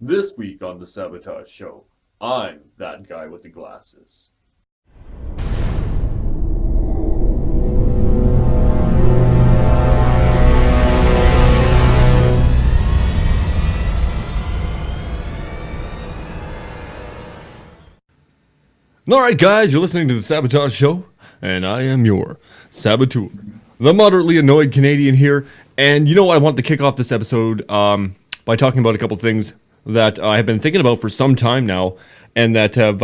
This week on the Sabotage Show, I'm that guy with the glasses. Alright guys, you're listening to the Sabotage Show, and I am your saboteur. The moderately annoyed Canadian here, and you know what, I want to kick off this episode by talking about a couple things that I have been thinking about for some time now, and that have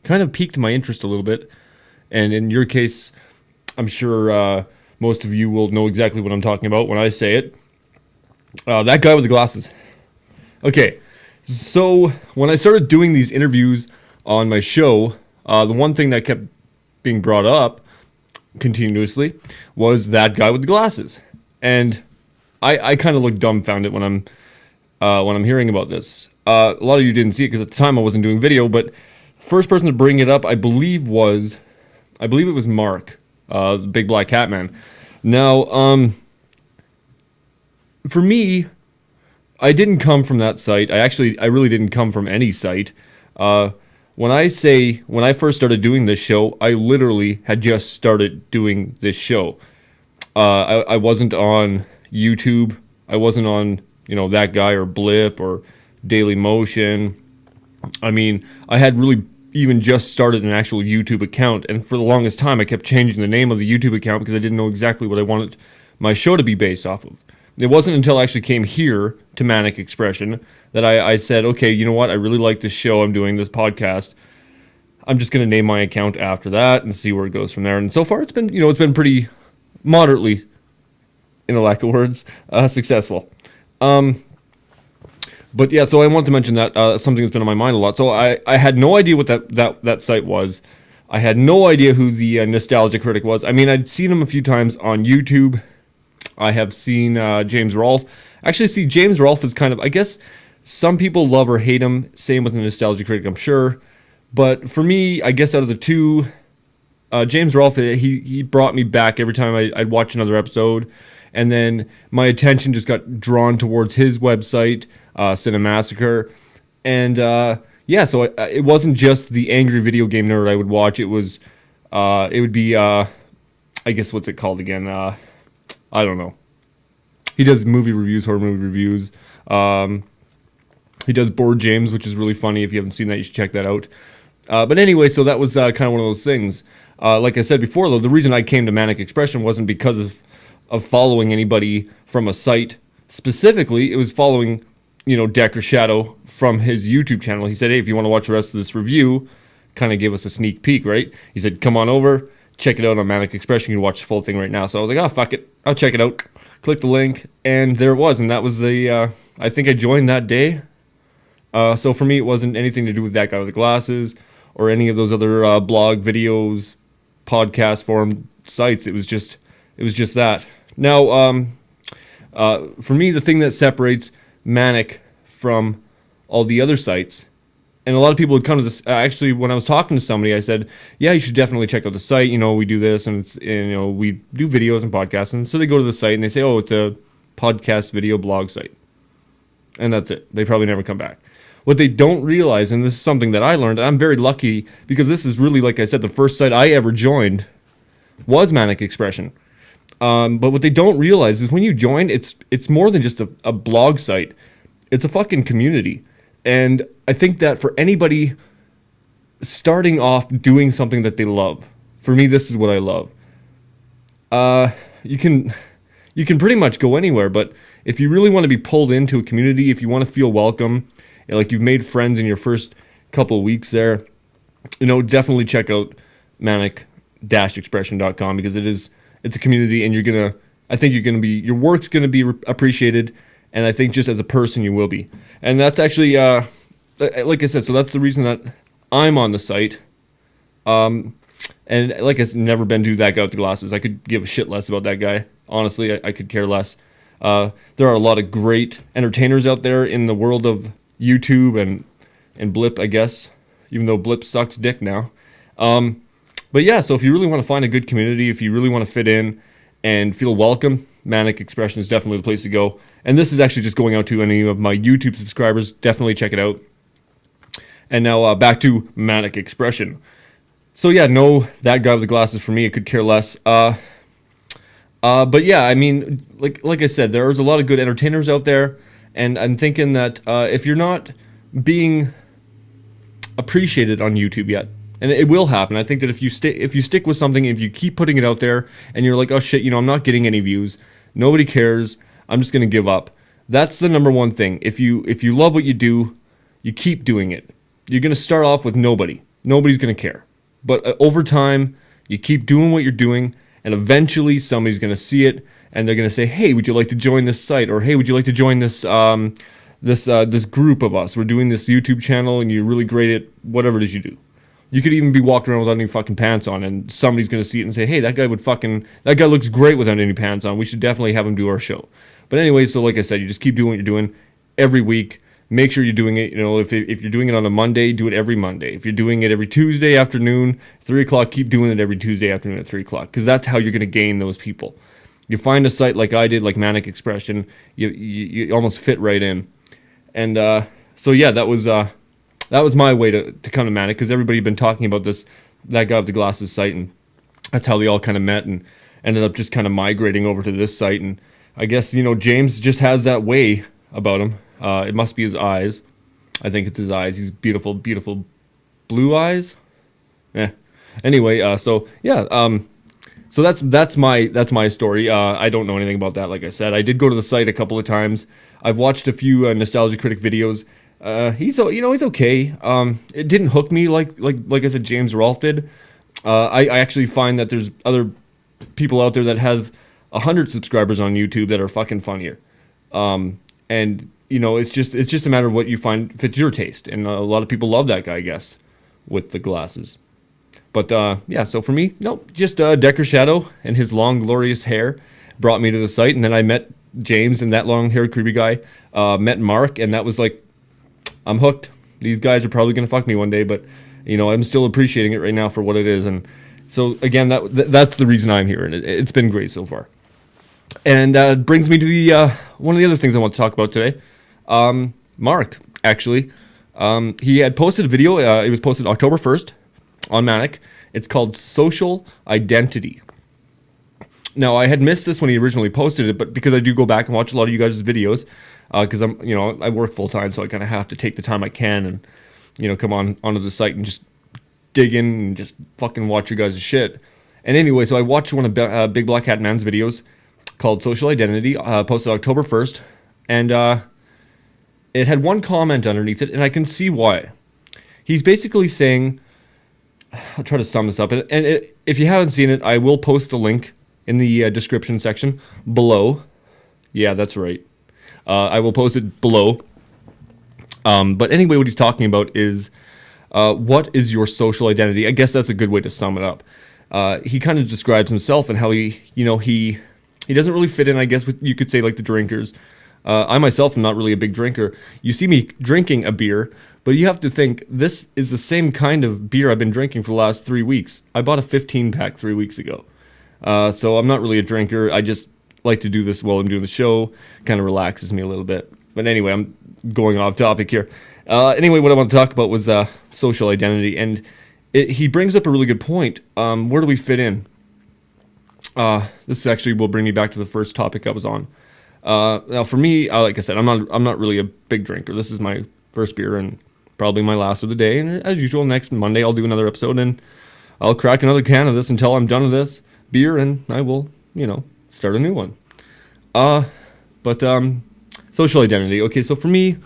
kind of piqued my interest a little bit. And in your case, I'm sure most of you will know exactly what I'm talking about when I say it. That guy with the glasses. Okay, so when I started doing these interviews on my show, the one thing that kept being brought up continuously was that guy with the glasses. And I kind of looked dumbfounded when I'm hearing about this. A lot of you didn't see it because at the time I wasn't doing video, but first person to bring it up, I believe it was Mark, the Big Black Cat Man. Now, for me, I didn't come from that site. I really didn't come from any site. When I first started doing this show, I literally had just started doing this show. I wasn't on YouTube. I wasn't on, that guy or Blip or Daily Motion. I mean, I had really even just started an actual YouTube account, and for the longest time I kept changing the name of the YouTube account because I didn't know exactly what I wanted my show to be based off of. It wasn't until I actually came here to Manic-Expression that I said, okay, you know what, I really like this show I'm doing, this podcast. I'm just going to name my account after that and see where it goes from there. And so far it's been pretty moderately, in a lack of words, successful. But yeah, so I want to mention that something that's been on my mind a lot. So I had no idea what that site was. I had no idea who the Nostalgia Critic was. I mean, I'd seen him a few times on YouTube. I have seen James Rolfe. Actually, see, James Rolfe is kind of, I guess, some people love or hate him. Same with the Nostalgia Critic, I'm sure. But for me, I guess out of the two, James Rolfe, he brought me back every time I'd watch another episode. And then my attention just got drawn towards his website, Cinemassacre. And yeah, so it wasn't just the angry video game nerd I would watch. It would be, I guess, what's it called again? I don't know. He does movie reviews, horror movie reviews. He does Board James, which is really funny. If you haven't seen that, you should check that out. But anyway, so that was kind of one of those things. Like I said before, though, the reason I came to Manic-Expression wasn't because of following anybody from a site specifically. It was following, Deck or Shadow from his YouTube channel. He said, hey, if you want to watch the rest of this review, kind of gave us a sneak peek, right? He said, come on over, check it out on Manic-Expression. You can watch the full thing right now. So I was like, oh, fuck it. I'll check it out. Click the link, and there it was. And that was I think I joined that day. So for me, it wasn't anything to do with that guy with the glasses or any of those other blog videos, podcast forum sites. It was just that. Now, for me, the thing that separates Manic from all the other sites, and a lot of people would come to this. Actually, when I was talking to somebody, I said, "Yeah, you should definitely check out the site. We do this, and we do videos and podcasts." And so they go to the site and they say, "Oh, it's a podcast, video, blog site," and that's it. They probably never come back. What they don't realize, and this is something that I learned, I'm very lucky because this is really, like I said, the first site I ever joined was Manic-Expression. But what they don't realize is when you join, it's more than just a blog site. It's a fucking community. And I think that for anybody starting off doing something that they love, for me, this is what I love. You can pretty much go anywhere, but if you really want to be pulled into a community, if you want to feel welcome, like you've made friends in your first couple of weeks there, definitely check out manic-expression.com because it's a community, and your work's gonna be appreciated, and I think just as a person you will be. And that's actually, like I said, so that's the reason that I'm on the site. And like I said, never been to that guy with the glasses. I could give a shit less about that guy. Honestly, I could care less. There are a lot of great entertainers out there in the world of YouTube and Blip, I guess, even though Blip sucks dick now. But yeah, so if you really want to find a good community, if you really want to fit in and feel welcome, manic-expression is definitely the place to go. And this is actually just going out to any of my YouTube subscribers. Definitely check it out. And now back to manic-expression. So yeah, no, that guy with the glasses for me, it could care less. But yeah, I mean, like I said, there's a lot of good entertainers out there, and I'm thinking that if you're not being appreciated on YouTube yet, and it will happen. I think that if you stick with something, if you keep putting it out there, and you're like, oh shit, I'm not getting any views, nobody cares, I'm just gonna give up. That's the number one thing. If you love what you do, you keep doing it. You're gonna start off with nobody. Nobody's gonna care. But over time, you keep doing what you're doing, and eventually somebody's gonna see it, and they're gonna say, hey, would you like to join this site? Or hey, would you like to join this this group of us? We're doing this YouTube channel, and you're really great at whatever it is you do. You could even be walking around without any fucking pants on, and somebody's gonna see it and say, hey, that guy looks great without any pants on. We should definitely have him do our show. But anyway, so like I said, you just keep doing what you're doing every week. Make sure you're doing it. If you're doing it on a Monday, do it every Monday. If you're doing it every Tuesday afternoon, 3 o'clock, keep doing it every Tuesday afternoon at 3 o'clock, because that's how you're gonna gain those people. You find a site like I did, like manic-expression, you almost fit right in. And so yeah, that was my way to come to manic, because everybody had been talking about that guy with the glasses site, and that's how they all kind of met and ended up just kind of migrating over to this site. And I guess, James just has that way about him. It must be his eyes. I think it's his eyes. He's beautiful, beautiful blue eyes. Anyway, so yeah, so that's my story. I don't know anything about that. Like I said, I did go to the site a couple of times. I've watched a few Nostalgia Critic videos. He's okay. It didn't hook me like I said, James Rolfe did. I actually find that there's other people out there that have 100 subscribers on YouTube that are fucking funnier. And it's just a matter of what you find fits your taste. And a lot of people love that guy, I guess, with the glasses. But yeah, so for me, just Decker Shadow and his long, glorious hair brought me to the site. And then I met James and that long-haired, creepy guy. Met Mark, and that was like, I'm hooked. These guys are probably going to fuck me one day, but, I'm still appreciating it right now for what it is. And so, again, that's the reason I'm here, and it's been great so far. And brings me to the one of the other things I want to talk about today. Mark, actually. He had posted a video. It was posted October 1st on Manic. It's called Social Identity. Now, I had missed this when he originally posted it, but because I do go back and watch a lot of you guys' videos, because I work full time, so I kind of have to take the time I can and, come onto the site and just dig in and just fucking watch your guys' shit. And anyway, so I watched one of Big Black Hat Man's videos called Social Identity, posted October 1st, and it had one comment underneath it, and I can see why. He's basically saying, I'll try to sum this up, and if you haven't seen it, I will post a link in the description section below. Yeah, that's right. I will post it below. But anyway, what he's talking about is, what is your social identity? I guess that's a good way to sum it up. He kind of describes himself and how he doesn't really fit in, I guess, with, you could say, like the drinkers. I myself am not really a big drinker. You see me drinking a beer, but you have to think, this is the same kind of beer I've been drinking for the last 3 weeks. I bought a 15-pack 3 weeks ago. So I'm not really a drinker. I just like to do this while I'm doing the show. Kind of relaxes me a little bit. But anyway, I'm going off topic here. Anyway, what I want to talk about was social identity. And he brings up a really good point. Where do we fit in? This actually will bring me back to the first topic I was on. Now, for me, like I said, I'm not really a big drinker. This is my first beer and probably my last of the day. And as usual, next Monday I'll do another episode and I'll crack another can of this until I'm done with this beer, and I will, start a new one. But social identity. Okay, so for me,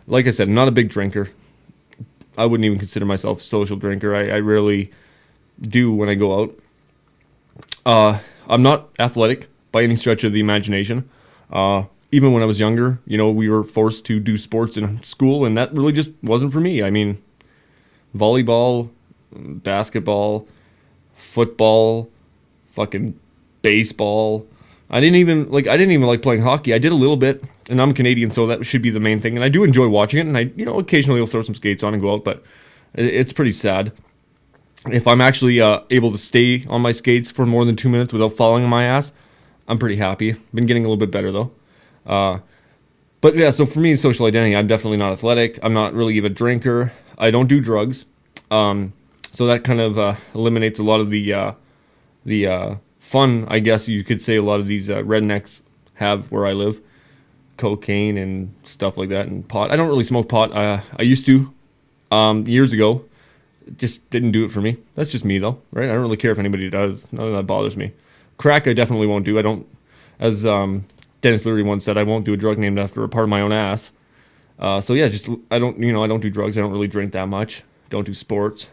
like I said, I'm not a big drinker. I wouldn't even consider myself a social drinker. I rarely do when I go out. I'm not athletic by any stretch of the imagination. Even when I was younger, we were forced to do sports in school, and that really just wasn't for me. I mean, volleyball, basketball, football, fucking baseball. I didn't even like playing hockey. I did a little bit, and I'm Canadian, so that should be the main thing. And I do enjoy watching it, and I, occasionally will throw some skates on and go out, but it's pretty sad. If I'm actually able to stay on my skates for more than 2 minutes without falling on my ass, I'm pretty happy. Been getting a little bit better though. But yeah, so for me, social identity, I'm definitely not athletic. I'm not really even a drinker. I don't do drugs. So that kind of eliminates a lot of the fun, I guess you could say, a lot of these rednecks have where I live. Cocaine and stuff like that, and pot. I don't really smoke pot. I used to years ago. Just didn't do it for me. That's just me though, right? I don't really care if anybody does. None of that bothers me. Crack, I definitely won't do. I don't, as Dennis Leary once said, I won't do a drug named after a part of my own ass. So yeah, just I don't do drugs. I don't really drink that much. Don't do sports.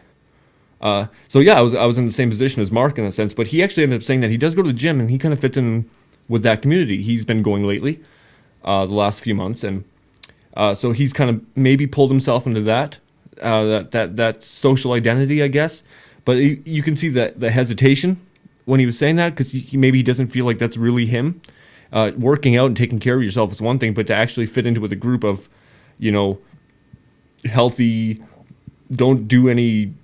So yeah, I was in the same position as Mark in a sense, but he actually ended up saying that he does go to the gym and he kind of fits in with that community. He's been going lately, the last few months, and so he's kind of maybe pulled himself into that social identity, I guess. But you can see the hesitation when he was saying that, because maybe he doesn't feel like that's really him. Working out and taking care of yourself is one thing, but to actually fit into with a group of, healthy, don't do any,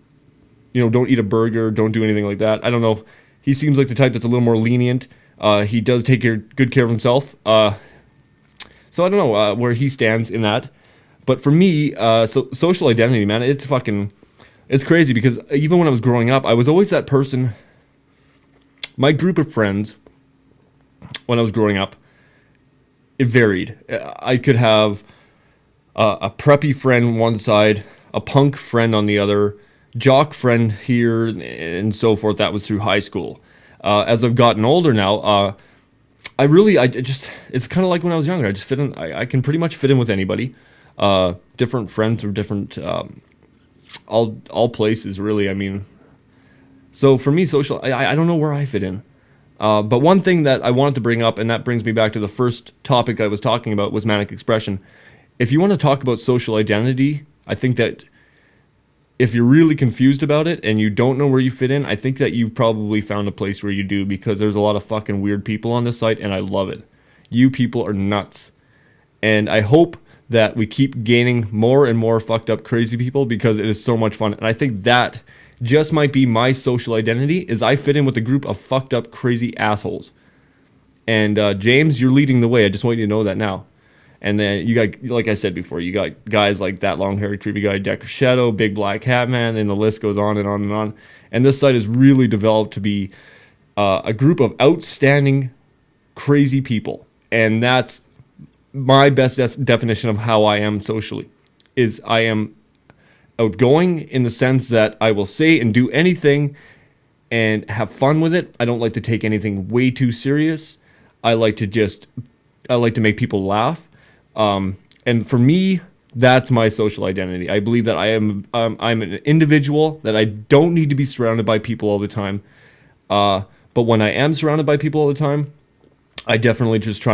don't eat a burger, don't do anything like that. I don't know. He seems like the type that's a little more lenient. He does take good care of himself. So I don't know where he stands in that. But for me, so social identity, man, it's crazy, because even when I was growing up, I was always that person. My group of friends, when I was growing up, it varied. I could have a preppy friend one side, a punk friend on the other, jock friend here, and so forth. That was through high school. As I've gotten older now, it's kind of like when I was younger. I just fit in. I can pretty much fit in with anybody. Different friends from different, all places, really. I mean, so for me, social, I don't know where I fit in. But one thing that I wanted to bring up, and that brings me back to the first topic I was talking about, was manic expression. If you want to talk about social identity, I think that if you're really confused about it and you don't know where you fit in, I think that you've probably found a place where you do, because there's a lot of fucking weird people on this site, and I love it. You people are nuts. And I hope that we keep gaining more and more fucked up crazy people, because it is so much fun. And I think that just might be my social identity, is I fit in with a group of fucked up crazy assholes. And James, you're leading the way. I just want you to know that now. And then you got, like I said before, you got guys like that long-haired creepy guy, Decker Shadow, Big Black Hat Man, and the list goes on and on and on. And this site has really developed to be a group of outstanding, crazy people. And that's my best definition of how I am socially, is I am outgoing in the sense that I will say and do anything and have fun with it. I don't like to take anything way too serious. I like to make people laugh. And for me, that's my social identity. I believe that I'm an individual, that I don't need to be surrounded by people all the time. But when I am surrounded by people all the time, I definitely just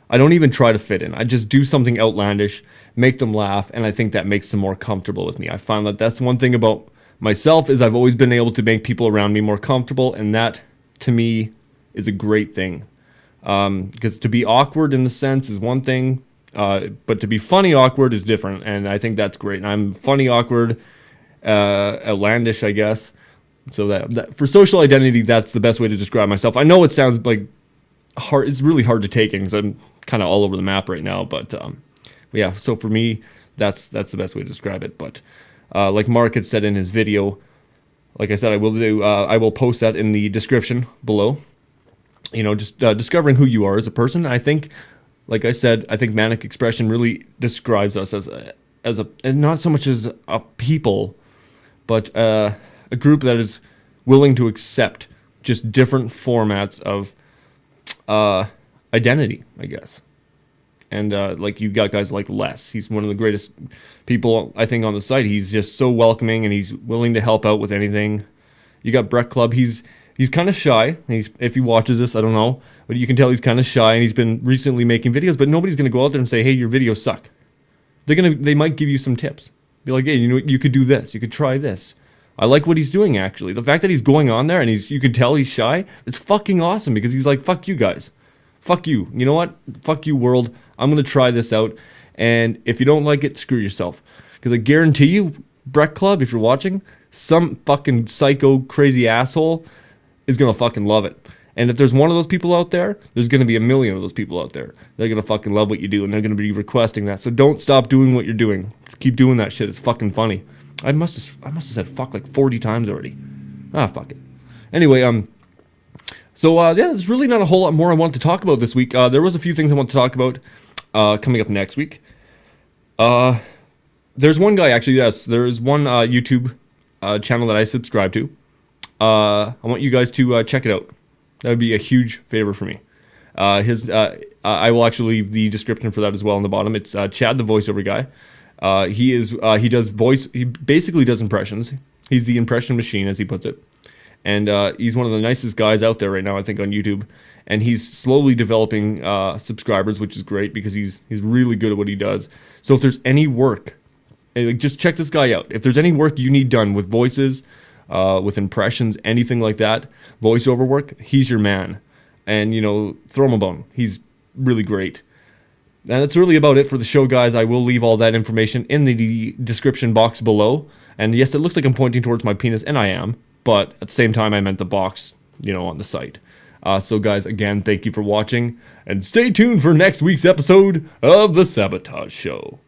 I don't even try to fit in. I just do something outlandish, make them laugh, and I think that makes them more comfortable with me. I find that that's one thing about myself, is I've always been able to make people around me more comfortable, and that, to me, is a great thing. Because to be awkward in the sense is one thing, but to be funny awkward is different, and I think that's great. And I'm funny awkward, outlandish, I guess. So that for social identity, that's the best way to describe myself. I know it sounds like hard. It's really hard to take in, because I'm kind of all over the map right now. But yeah, so for me, that's the best way to describe it. But like Mark had said in his video, like I said, I will post that in the description below. Just discovering who you are as a person. I think, like I said, I think manic expression really describes us as a and not so much as a people, but a group that is willing to accept just different formats of identity, I guess. And like you got guys like Les. He's one of the greatest people, I think, on the site. He's just so welcoming, and he's willing to help out with anything. You got Breck Club. He's kind of shy. If he watches this, I don't know, but you can tell he's kind of shy, and he's been recently making videos. But nobody's gonna go out there and say, "Hey, your videos suck." They might give you some tips. Be like, "Hey, you could do this. You could try this." I like what he's doing, actually. The fact that he's going on there and you can tell he's shy, it's fucking awesome, because he's like, "Fuck you guys. Fuck you. You know what? Fuck you, world. I'm going to try this out. And if you don't like it, screw yourself." Because I guarantee you, Breck Club, if you're watching, some fucking psycho crazy asshole is going to fucking love it. And if there's one of those people out there, there's going to be a million of those people out there. They're going to fucking love what you do, and they're going to be requesting that. So don't stop doing what you're doing. Keep doing that shit. It's fucking funny. I must have said fuck like 40 times already. Ah, fuck it. Anyway, so yeah, there's really not a whole lot more I want to talk about this week. There was a few things I want to talk about coming up next week. There's one guy, actually, yes, there's one YouTube channel that I subscribe to. I want you guys to check it out. That would be a huge favor for me. I will actually leave the description for that as well on the bottom. It's Chad, the voiceover guy. He basically does impressions. He's the impression machine, as he puts it. And he's one of the nicest guys out there right now, I think, on YouTube. And he's slowly developing subscribers, which is great because he's really good at what he does. So if there's any work, just check this guy out. If there's any work you need done with voices, with impressions, anything like that, voiceover work, he's your man. And, throw him a bone. He's really great. And that's really about it for the show, guys. I will leave all that information in the description box below. And yes, it looks like I'm pointing towards my penis, and I am. But at the same time, I meant the box, on the site. So guys, again, thank you for watching. And stay tuned for next week's episode of The Sabotage Show.